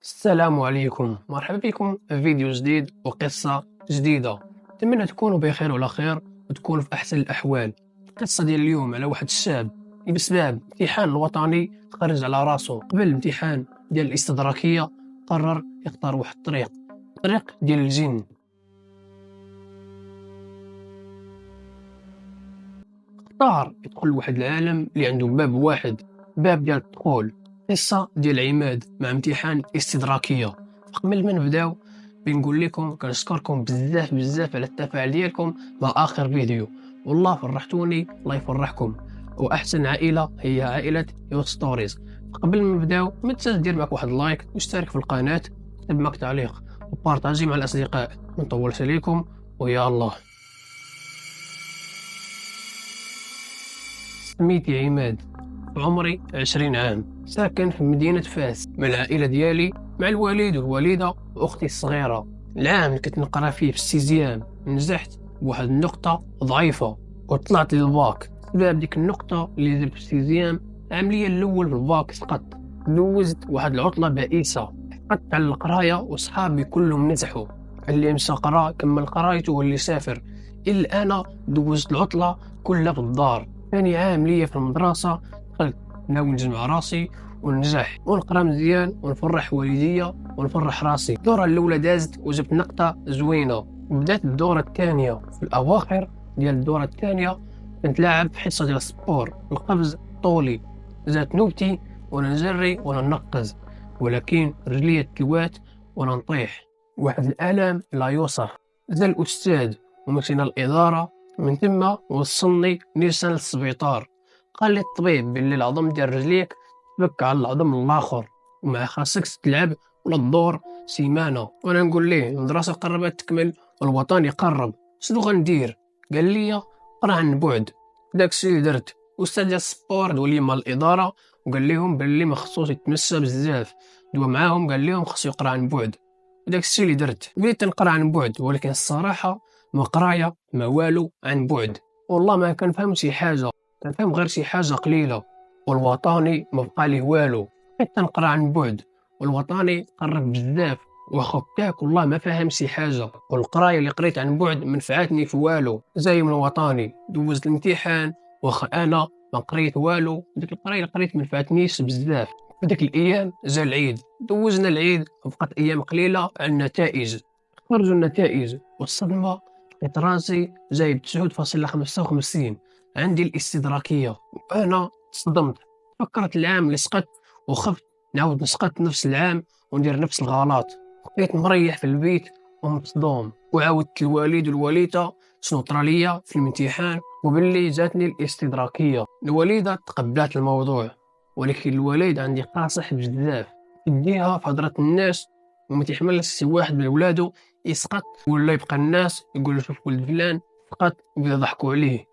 السلام عليكم، مرحبا بكم في فيديو جديد وقصة جديدة. أتمنى تكونوا بخير وعلى خير وتكونوا في أحسن الأحوال. القصة ديال اليوم على واحد الشاب اللي بسبب الامتحان الوطني خرج على راسو قبل الامتحان ديال الاستدراكية. قرر يختار واحد الطريق ديال الجن. اختار يدخل لواحد العالم اللي عنده باب واحد، باب ديال الدخول. قصة ديال عماد مع امتحان الاستدراكية. قبل ما نبداو بنقول لكم كنشكركم بزاف بزاف على التفاعل ديالكم مع اخر فيديو، والله فرحتوني الله يفرحكم. واحسن عائلة هي عائلة يو ستوريز. قبل ما نبداو ما تنساش دير معك واحد لايك واشترك في القناة، كتب معك تعليق وبارطاجي مع الاصدقاء. ما نطولش عليكم ويا الله. سميتي عماد، عمري 20 عام، ساكن في مدينة فاس مع العائلة ديالي، مع الوالد والوالدة وأختي الصغيرة. العام اللي كنت نقرا فيه في السيزيام نجحت بواحد النقطة ضعيفة وطلعت للباك. بسبب ديك النقطة اللي درت في السيزيام، العام ليا الأول في الباك سقطت. دوزت واحد العطلة بائسة، حقدت على القراية وصحابي كلهم نجحوا. اللي مشى قرا كمل قرايته واللي سافر. إلا أنا دوزت العطلة كلها في الدار. ثاني عام ليا في المدرسة دخلت ناوي نجمع راسي وننجح ونقرا مزيان ونفرح والديا ونفرح راسي. الدورة الأولى دازت وجبت نقطة زوينة. بدات الدورة الثانية. في الأواخر ديال الدورة الثانية كنت لاعب في حصة ديال السبور القفز طولي. جات نوبتي وانا نجري وانا ننقز، ولكن رجليا تلوات وانا نطيح. واحد الألم لا يوصف. جا الأستاذ ومشينا الإدارة، من ثم وصلني نيسان للسبيطار. قال لي الطبيب باللي العظم ديال رجليك تفك على العظم الاخر، ومع خاصك تلعب ولا تدور سيمانه. وانا نقول ليه المدرسه قربت تكمل والوطن يقرب، شنو غندير؟ قال لي قرا عن بعد. داكشي اللي درت. استاذ ديال السبور دوا لي مع الاداره وقال لهم باللي ما خصوش يتمشى بزاف. دوا معاهم قال لهم خصو يقرا عن بعد، وداكشي اللي درت. بديت نقرا عن بعد، ولكن الصراحه ما قرايه ما والو عن بعد. والله ما كنفهم شي حاجه، كنفهم غير شي حاجه قليله. والوطني ما بقى ليه والو. حتى نقرا عن بعد والوطني قرب بزاف، واخا كاك والله ما فاهم شي حاجه. والقرايه اللي قريت عن بعد ما نفعتني في والو زي من الوطني. دوزت الامتحان واخا انا ما قريت والو، ديك القرايه اللي قريت ما نفعتنيش بزاف. في ديك الايام جا العيد، دوزنا العيد وبقات ايام قليله على النتائج. خرجوا النتائج والصدمه، لقيت راسي جايب 9.55. عندي الاستدراكيه وانا تصدمت. فكرت العام اللي سقطت وخفت نعاود نسقط نفس العام وندير نفس الغلط. بقيت مريح في البيت ومصدوم، وعاودت الوالد والوالده شنو طرا ليا في الامتحان وباللي جاتني الاستدراكيه. الوالده تقبلت الموضوع، ولكن الوالد عندي قاصح بزاف، يديها في هضره الناس وما تيحملش شي واحد من ولادو يسقط ولا يبقى الناس يقولوا شوف ولد فلان سقط وبدا يضحكوا عليه.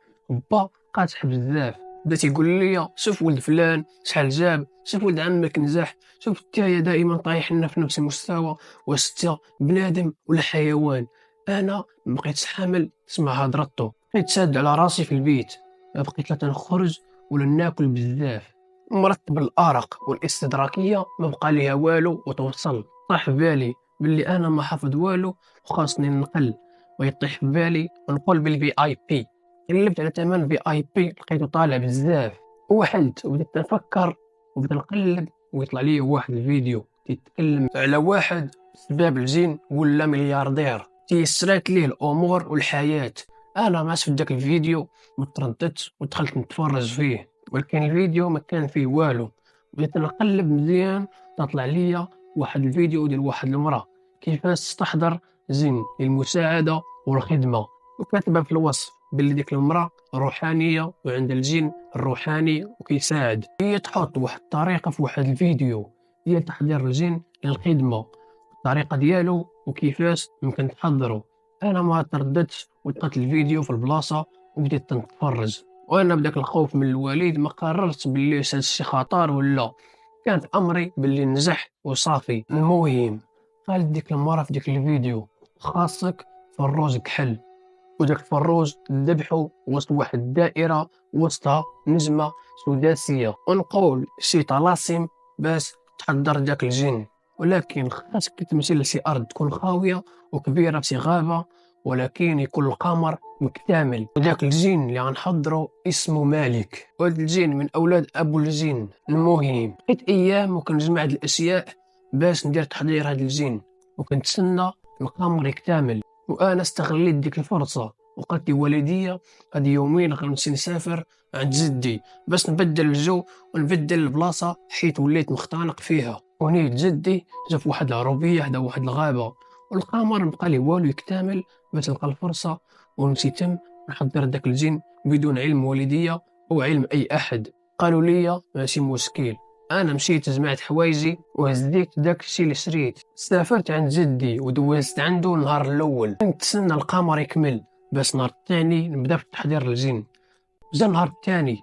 با قاصح بزاف، بدا تيقول لي شوف ولد فلان شحال جاب، شوف ولد عمك نجح، شوف نتايا دائما طايح لنا في نفس المستوى، واش انت بنادم ولا حيوان؟ انا ما بقيتش حامل تسمع هضرته، بقيت شاد على راسي في البيت، ما بقيت لا تنخرج ولا ناكل بزاف. مرتب الارق والاستدراكيه ما بقى ليها والو وتوصل. طاح في بالي باللي انا ما حافظ والو وخاصني ننقل، ويطيح في بالي ونقول بالفي اي بي. قلبت على ثمن في اي بي لقيته طالع بزاف، وحلت وبديت نفكر وبديت نقلب، ويطلع لي واحد الفيديو تيتكلم على واحد سباب الجن ولا ملياردير تيسرات ليه الامور والحياه. انا ما شفت داك الفيديو ما ترددتش ودخلت نتفرج فيه، ولكن الفيديو ما كان فيه والو. بديت نقلب مزيان تطلع لي واحد الفيديو ديال واحد المراه كيفاش تستحضر جن للمساعده والخدمه، وكاتبه في الوصف باللي ديك المراه روحانيه وعندها الجن الروحاني وكيساعد. هي تحط واحد الطريقه في واحد الفيديو ديال تحضير الجن للخدمه، الطريقه ديالو وكيفاش يمكن تحضره. انا ما ترددتش ودخلت الفيديو في البلاصه وبديت نتفرج، وانا بداك الخوف من الوالد ما قررت باللي هذا الشيء خطر ولا كان في امري باللي نجح وصافي. المهم قالت ديك المراه في ديك الفيديو خاصك فروج كحل، وداك الفروج ذبحو وسط واحد الدائره وسطها نجمه سداسيه، ونقول شي طلاسم باش تحضر داك الجن. ولكن خاصك تمشي لشي أرض تكون خاوية وكبيرة بشي غابة، ولكن يكون القمر مكتمل. وداك الجن اللي غنحضرو اسمه مالك، وهاد الجن من أولاد أبو الجن. المهم بقيت أيام وكنجمع هاد الأشياء باش ندير تحضير هاد الجن، وكنتسنى القمر يكتمل. وأنا استغليت ديك الفرصة وقلت لوالديا هاد يومين غنمشي نسافر عند جدي باش نبدل الجو ونبدل البلاصة حيت وليت مختنق فيها. ونيت جدي جا في واحد العربية حدا واحد الغابة، والقمر مبقى ليه والو يكتمل باش نلقى الفرصة ونمشي تم نحضر داك الجن بدون علم والديا أو علم أي أحد. قالوا لي ماشي مشكل. أنا مشيت جمعت حوايجي وهزيت داك الشي اللي شريت، سافرت عند جدي ودوزت عنده النهار الأول. نتسنى القمر يكمل باش النهار الثاني نبدا في تحضير الجن. جا النهار الثاني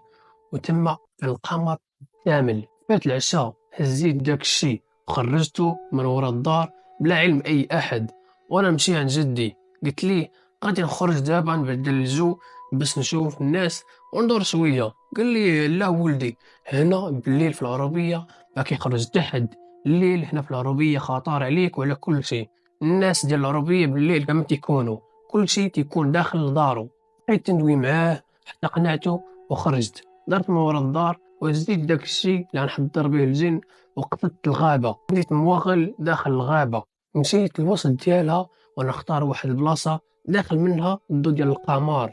وتما القمر كامل. فات العشاء هزيت داك الشي وخرجته من ورا الدار بلا علم أي أحد. وأنا نمشي عند جدي قلت ليه غادي نخرج دابا نبدل الجو باش نشوف الناس وندور شوية. قال لي لا ولدي، هنا بالليل في العربية ما كيخرج حتى حد. الليل هنا في العربية خطر عليك وعلى كل شيء. الناس ديال العربية بالليل كما تيكونوا كل شيء تيكون داخل لدارو. بقيت ندوي معاه حتى قنعته وخرجت. درت من ورا الدار وزيت داك الشي اللي غنحضر به الجن وقفت الغابة. بديت موغل داخل الغابة، مشيت للوسط ديالها ونختار واحد البلاصة داخل منها الضو ديال القمر.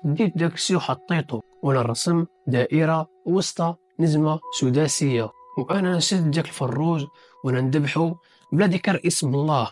ديت داك الشي وحطيته وانا رسم دائرة وسط نجمة سداسية، وانا نشد داك الفروج وانا ندبحو بلا ذكر اسم الله،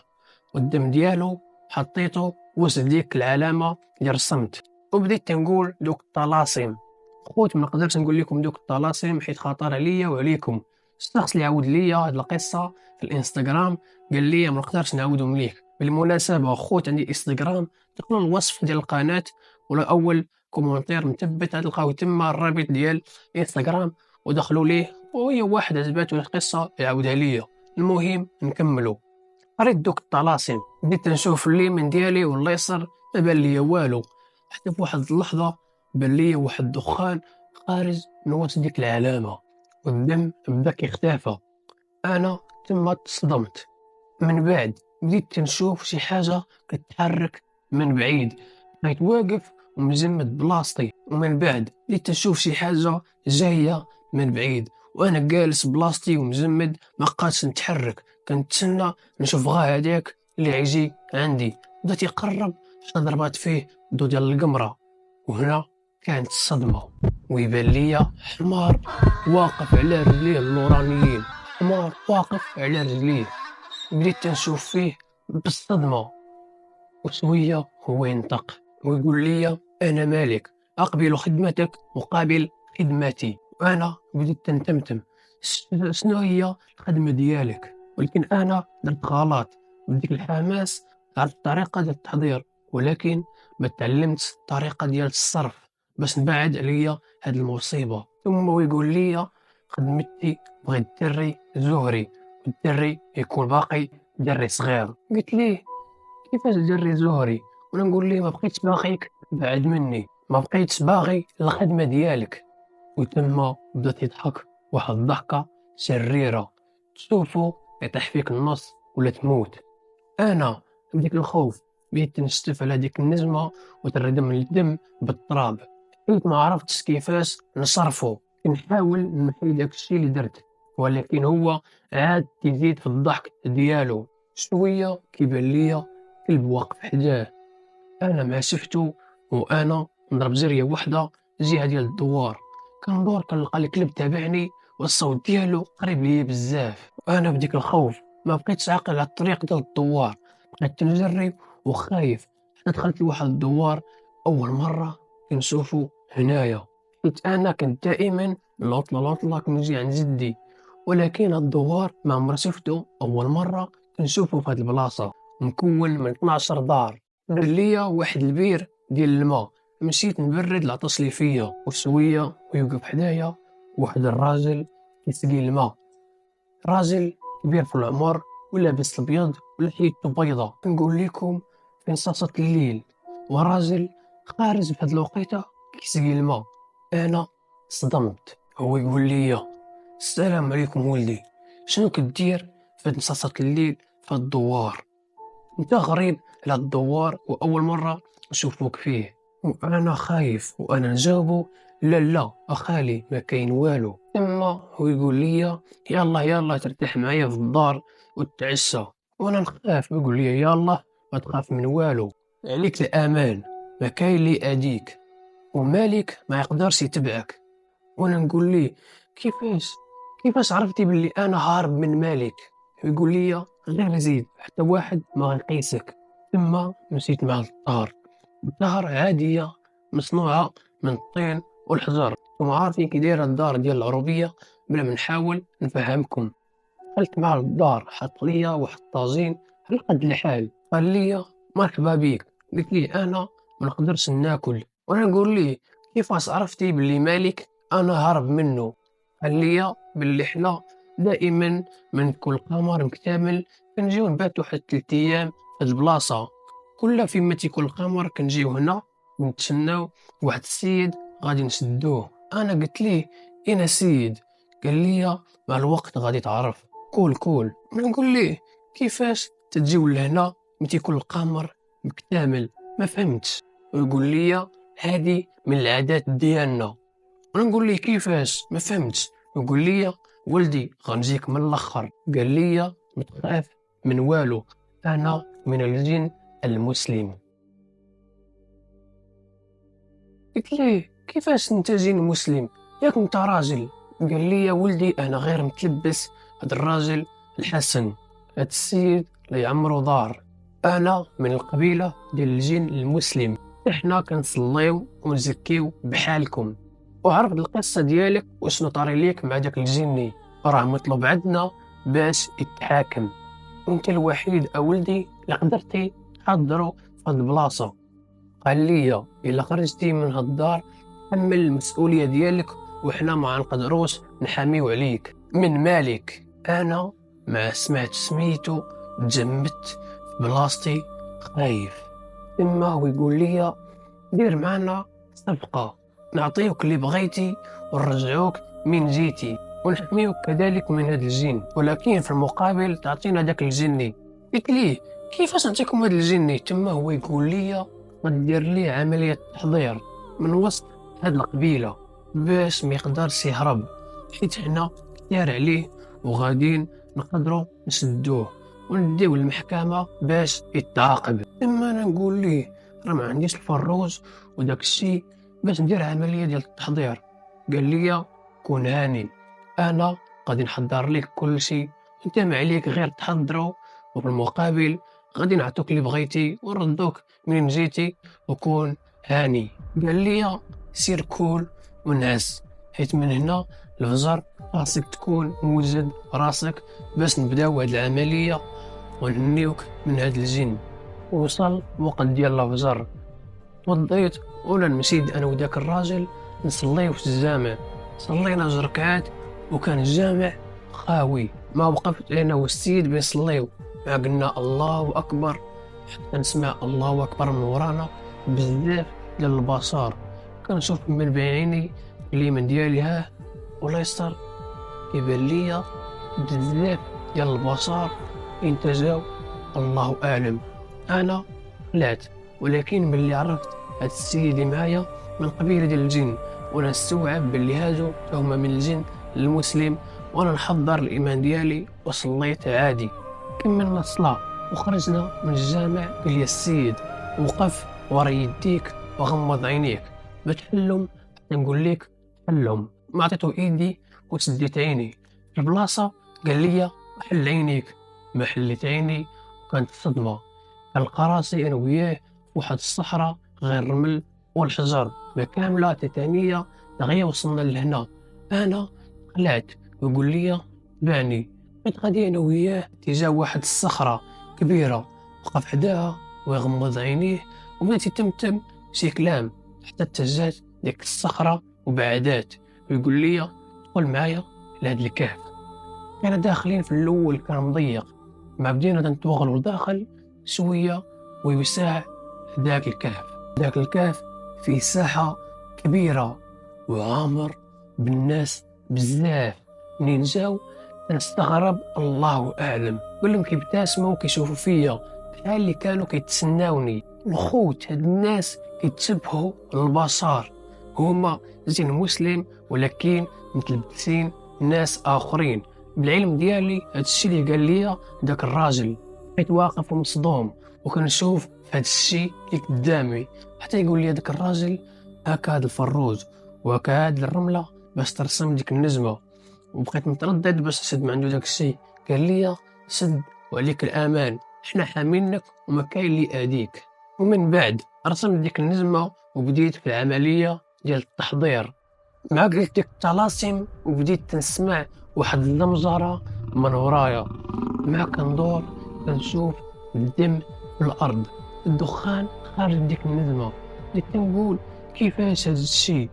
والدم ديالو حطيته وسط ديك العلامة اللي رسمت. وبديت تنقول دوك الطلاسم. خوت ما نقدرش نقول لكم دوك الطلاسم حيت خطر عليا وعليكم. الشخص اللي عاود ليا هاد القصة في الانستغرام قال لي ما نقدرش نعاودهم ليك. بالمناسبة خوت عندي انستغرام، دخلوا الوصف ديال القناة ولا اول كومونتير مثبت غتلقاو تما الرابط ديال انستغرام ودخلوا ليه. وهي واحد عجباتو القصة يعاودها ليا. المهم نكملوا. قريت دوك الطلاسم بديت نشوف اليمين ديالي واليسار ما بان ليا والو، حتى في واحد اللحظة بان ليا واحد الدخان خارج من وسط ديك العلامة والدم بدا كيختفى. انا تما تصدمت. من بعد بديت تنشوف شي حاجة كتحرك من بعيد، بقيت واقف ومجمد بلاصتي. ومن بعد بديت تنشوف شي حاجة جاية من بعيد وانا جالس بلاصتي ومجمد ما بقاتش نتحرك. كنتسنى نشوف غا هداك اللي عيجي عندي. بدا يقرب حتى ضربات فيه الضو ديال القمرة. وهنا كانت الصدمة، ويبان ليا حمار واقف على رجليه النورانيين. حمار واقف على رجليه. بديت تنشوف فيه بالصدمة، وشوية هو ينطق ويقول لي أنا مالك أقبل خدمتك مقابل خدمتي. وأنا بديت تنتمتم شنو هي الخدمة ديالك، ولكن أنا درت غلط. بديك الحماس عرفت الطريقة ديال التحضير، ولكن ما تعلمتش الطريقة ديال الصرف باش نبعد عليا هاد المصيبة. ثم هو يقول لي خدمتي بغيت الدري زهري، والدري يكون باقي دري صغير. قلت ليه كيفاش دري زهري؟ وانا نقول ليه ما بقيتش باغيك بعد مني، ما بقيتش باغي الخدمة ديالك. وتما بدات يضحك واحد الضحكة شريرة تشوفو يطيح فيك النص ولا تموت. انا بديك الخوف بديت نشتف على ديك النجمة وتردم الدم بالتراب، حيت ما عرفتش كيفاش نصرفو. كنحاول نمحي داك الشي اللي درت، ولكن هو عاد تزيد في الضحك ديالو. شوية كيبان ليا كلب واقف حداه. انا ما شفتو وانا نضرب جريه وحده الجهه ديال الدوار. كندور كنلقى الكلب تابعني والصوت ديالو قريب ليا بزاف. وانا بديك الخوف ما بقيتش عاقل على الطريق ديال الدوار، بقيت تنجري وخايف حتى دخلت لواحد الدوار اول مره كنشوفو هنايا. حيت انا كنت دائما العطله كنجي عند جدي، ولكن هاد الدوار ما عمري شفتو، اول مره كنشوفو في هاد البلاصه. مكون من 12 دار. دار ليا واحد البير ديال الماء، مشيت نبرد العطش اللي فيا. وشويه ويوقف حدايا واحد الراجل كيسقي الماء، راجل كبير في العمر ولابس الابيض ولحيته بيضة. نقول لكم في نصاصة الليل وراجل خارج في هاد الوقيته كيسقي الماء. انا صدمت. هو يقول لي السلام عليكم ولدي، شنو كدير في هاد نصاصات الليل في هاد الدوار. انت غريب على هاد الدوار واول مره نشوفوك فيه، وانا خايف وانا نجاوبو لا لا اخالي ما كاين والو. اما هو يقول لي يلا يلا ترتاح معايا في الدار وتعشى، وانا نخاف يقول لي يلا ما تخاف من والو، عليك الامان ما كاين لي اديك، ومالك ما يقدرش يتبعك. وانا نقول ليه كيفاش عرفتي باللي انا هارب من مالك؟ يقول لي غير زيد حتى واحد ما غيقيسك. ثم مشيت مع الدار، الدار عادية مصنوعة من الطين والحجر. ثم عارفين كي دايرة الدار ديال العروبية بلا ما نحاول نفهمكم. دخلت مع الدار حط ليا واحد الطاجين على قد الحال، قال لي مرحبا بيك. قلت لي انا ما نقدرش ناكل. وانا نقول ليه كيفاش عرفتي باللي مالك انا هرب منه؟ قال لي باللي حنا دائما من كل قمر مكتمل كنجيو نباتو واحد 3 ايام في هاد البلاصه، كل فيما تيكون القمر كنجيو هنا ونتسناو واحد السيد غادي نسدوه. انا قلت ليه اين السيد؟ قال لي مع الوقت غادي تعرف. كول نقول ليه كيفاش تجيو لهنا متى يكون القمر مكتمل؟ ما فهمتش. ويقول لي هذه من العادات ديالنا. انا نقول ليه كيفاش؟ ما فهمتش. يقول لي ولدي غنجيك من الاخر. قال لي ما تخاف من والو، انا من الجن المسلم. قلت ليه كيفاش انت جن مسلم؟ ياك انت راجل؟ قال لي يا ولدي انا غير متلبس هاد الراجل الحسن، هاد السيد لا يعمرو دار، انا من القبيله ديال الجن المسلم، احنا كنصليو ونزكيو بحالكم. وعرف القصه ديالك وشنو طاري ليك مع داك الجني، راه مطلوب عندنا باش يتحاكم، وانت الوحيد اولدي اللي قدرتي تحضروا في هاد البلاصه. قال لي الا خرجتي من هاد الدار حمل المسؤوليه ديالك، وحنا ما نقدروش نحاميو عليك من مالك. انا ما سمعت سميتو تجمدت في بلاصتي خايف. اما هو يقول لي دير معنا صفقه، نعطيوك اللي بغيتي ونرجعوك من جيتي، ونحميوك كذلك من هذا الجن، ولكن في المقابل تعطينا داك الجني. قلت ليه كيفاش نعطيكم هذا الجني؟ تما هو يقول لي غدير ليه عملية تحضير من وسط هاد القبيلة باش ما يقدرش يهرب، حيت حنا كتار عليه وغاديين نقدروا نسدوه ونديو المحكمة باش يتعاقب. اما انا نقول ليه راه ما عنديش الفروج وداك الشيء باش ندير عملية ديال التحضير. قال لي كون هاني، انا غادي نحضر لك كل شيء، انت ما عليك غير تحضروا، وفي المقابل غادي نعطوك اللي بغيتي ونردوك منين جيتي، وكون هاني. قال لي سير كول ونعس، حيت من هنا الفجر خاصك تكون موجد راسك باش نبداو هاد العملية ونهنيوك من هاد الجن. وصل وقت ديال الفجر، توضيت ولا مشيت انا وداك الراجل نصليو في الجامع. صلينا 2 ركعات وكان الجامع خاوي، ما وقفت انا والسيد بنصليو، ما قلنا الله اكبر حتى نسمع الله اكبر من ورانا بزاف ديال البشر. كنشوف من بعيني اليمين ديالي ها واليسار كيبان ليا بزاف ديال البشر انتجاو، الله اعلم. انا خلعت، ولكن ملي عرفت هاد السيد اللي معايا من قبيله ديال الجن، وانا نستوعب باللي هادو هما من الجن المسلم، وانا نحضر الايمان ديالي وصليت عادي. كملنا الصلاه وخرجنا من الجامع. قال لي السيد وقف ورا يديك وغمض عينيك ما تحلم حتى نقول لك حلهم. ما عطيته ايدي وسديت عيني في البلاصه. قال لي حل عينيك، ما حليت عيني وكانت صدمه. كنلقى راسي انا وياه في واحد الصحراء غير الرمل والحجر، ما كامله تتانيه دغيا وصلنا لهنا. انا قلعت ويقول لي تبعني. بقيت غادي انا وياه تجاه واحد الصخره كبيره، وقف حداها ويغمض عينيه وبدات يتمتم شي كلام حتى اتجهت ديك الصخره وبعدات. ويقول لي دخل معايا لهاد الكهف. كنا داخلين في الاول كان مضيق، ما بدينا نتوغلوا داخل شويه ويوسع ذاك الكهف. ذاك الكهف فيه ساحه كبيره وعامر بالناس بزاف. منين جاو نستغرب الله اعلم، كلهم كيبتسموا وكيشوفوا فيا بحال اللي كانوا كيتسناوني. الخوت هاد الناس كيتشبهوا البشر، هما زين مسلم ولكن متلبسين ناس اخرين. بالعلم ديالي هادشي اللي قال لي داك الراجل، بقيت واقف ومصدوم وكنشوف في هادشي اللي قدامي. حتى يقول لي داك الراجل هاك هاد الفروج وهاك هاد الرمله باش ترسم ديك النجمه. وبقيت متردد باش نسد من عنده داك الشيء. قال لي سد وعليك الامان، حنا حامينك وما كاين اللي يأذيك. ومن بعد رسمت ديك النجمه وبديت في العمليه ديال التحضير. مع قلت ديك الطلاسم وبديت تنسمع واحد اللمجره من ورايا. مع كندور كنشوف الدم في الارض، الدخان خارج ديك النجمه. بديت كنقول كيفاش هذا الشيء.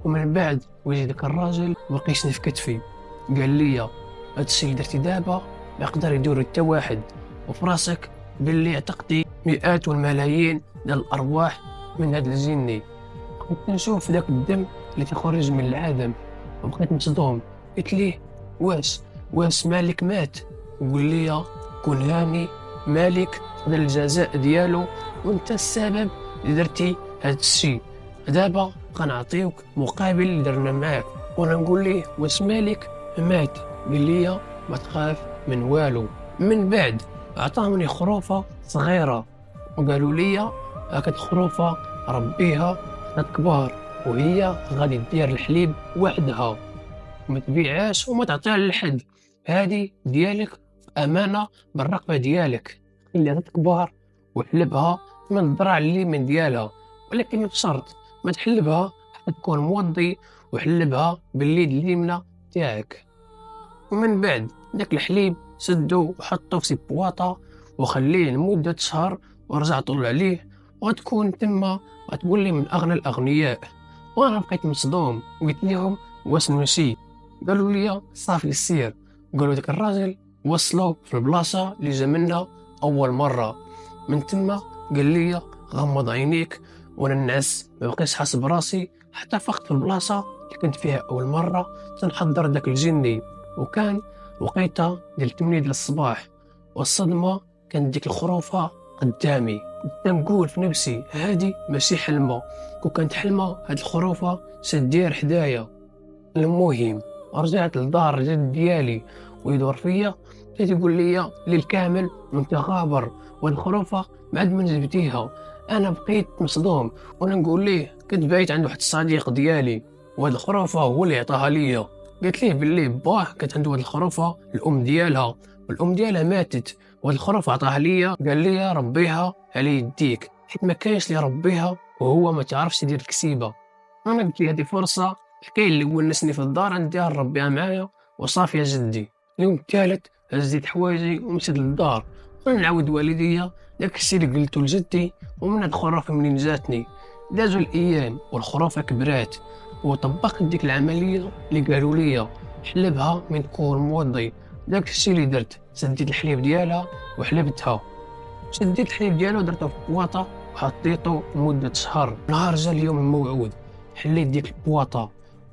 ومن بعد وجد داك الراجل وقيسني في كتفي، قال لي هذا الشيء اللي درتي دابا ما يقدر يدير حتى واحد، وفي راسك باللي اعتقدي مئات والملايين ديال الارواح من هذا الجني. كنت نشوف ذاك الدم اللي تخرج من العدم وبقيت مصدوم. قلت ليه واش مالك مات؟ وقال لي كون هاني مالك خد الجزاء ديالو وانت السبب اللي درتي هذا الشيء. دابا غنعطيوك مقابل اللي درنا معاك. وانا نقول ليه واش مالك مات؟ قال لي ما تخاف من والو. من بعد عطاوني خروفه صغيره وقالوا لي هاك الخروفه ربيها كبار وهي غادي دير الحليب وحدها، ما تبيعهاش وما تعطيها لحد، هذه ديالك في امانه بالرقبه ديالك. خليها تكبر وحلبها من الذراع اللي من ديالها، ولكن بشرط ما تحلبها حتى تكون موضي، وحلبها باليد اليمنى تاعك. ومن بعد داك الحليب سدو وحطو في بواطه وخليه لمده شهر ورجع طلع عليه وغتكون تما غتقول لي من اغنى الاغنياء. وانا بقيت مصدوم وقلت لهم واش نمشي؟ قالوا لي صافي السير. قالوا داك الراجل وصلوا في البلاصه اللي جا منها اول مره. من تما قال لي غمض عينيك، وانا نعس ما بقيتش حاسب براسي حتى فقت في البلاصه اللي كنت فيها اول مره تنحضر داك الجني. وكان وقيته ديال 8 ديال الصباح، والصدمه كانت ديك الخروفه قدامي. تنقول في نفسي هادي ماشي حلمه، كون كانت حلمه هاد الخروفه شدير حدايا. المهم رجعت لدار الجد ديالي ويدور فيا، بدا يقول لي الليل كامل وانت غابر والخروفه بعد ما جبتيها. انا بقيت مصدوم وانا نقول ليه كنت بايت عند واحد الصديق ديالي وهاد الخروفه هو اللي عطاها ليا. قلت ليه باللي باه كانت عنده هاد الخروفه الام ديالها والام ديالها ماتت وهاد الخروفه عطاها ليا، قال لي ربيها على يديك حيت ما كاينش اللي يربيها وهو ما تعرفش يدير الكسيبه. انا قلت لي هذه فرصه، الحكايه اللي ونسني في الدار عندي نربيها معايا وصافي يا جدي. اليوم الثالث هزيت حوايجي ومشيت للدار ونعاود والديا داك الشيء اللي قلته لجدي. ومن هاد الخرافه منين جاتني دازوا الايام والخرافه كبرات وطبقت ديك العمليه اللي قالوا لي حلبها من تكون موضي. داك الشيء اللي درت، سديت الحليب ديالها وحلبتها، شديت الحليب ديالها ودرته في بواطه وحطيته لمده شهر. نهار جا اليوم الموعود حليت ديك البواطه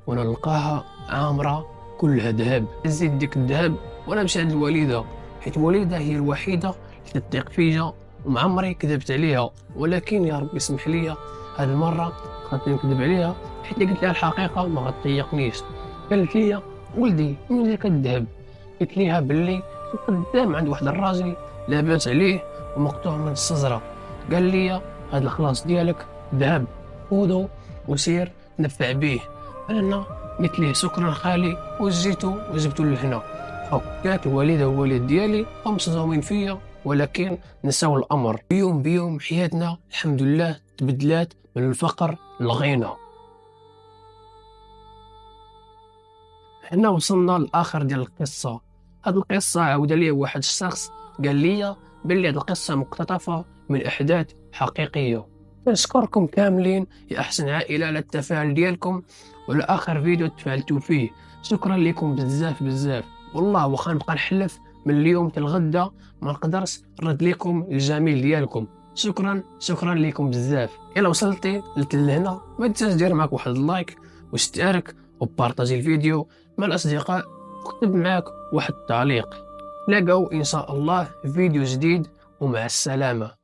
وانا نلقاها عامره كلها ذهب. زيد ديك الذهب وانا مشيت عند الوالده، حيت الوالده هي الوحيده اللي تثق فيا وما عمري كذبت عليها. ولكن يا ربي سمح لي هذه المره خاطري نكذب عليها، حيت قلت لها الحقيقه ما غتضيقنيش. قالت لي ولدي من ذاك الذهب؟ قلت ليها باللي قدام عند واحد الراجل لاباس عليه ومقطوع من الشجره. قال لي هذا الخلاص ديالك ذهب، خذو وسير نفع به. انا قلت ليه شكرا خالي وجيتو وجبتو لهنا. كانت الوالده والوالد ديالي هم مصدومين فيا، ولكن نساو الامر. بيوم بيوم حياتنا الحمد لله تبدلات من الفقر للغنى. هنا وصلنا للاخر ديال القصه. هاد القصه عاود لي واحد الشخص قال لي باللي هاد القصه مقتطفه من احداث حقيقيه. نشكركم كاملين يا احسن عائله على التفاعل ديالكم وعلى اخر فيديو تفاعلتوا فيه. شكرا لكم بزاف بزاف، والله واخا نبقى نحلف من اليوم حتى الغدا ما نقدرش نرد لكم الجميل ديالكم. شكرا لكم بزاف. الا وصلتي لهنا ما تنساش دير معك واحد اللايك واشترك وبارطاجي الفيديو مع الاصدقاء كتب معاك واحد التعليق. نلقاو إن شاء الله في فيديو جديد، ومع السلامة.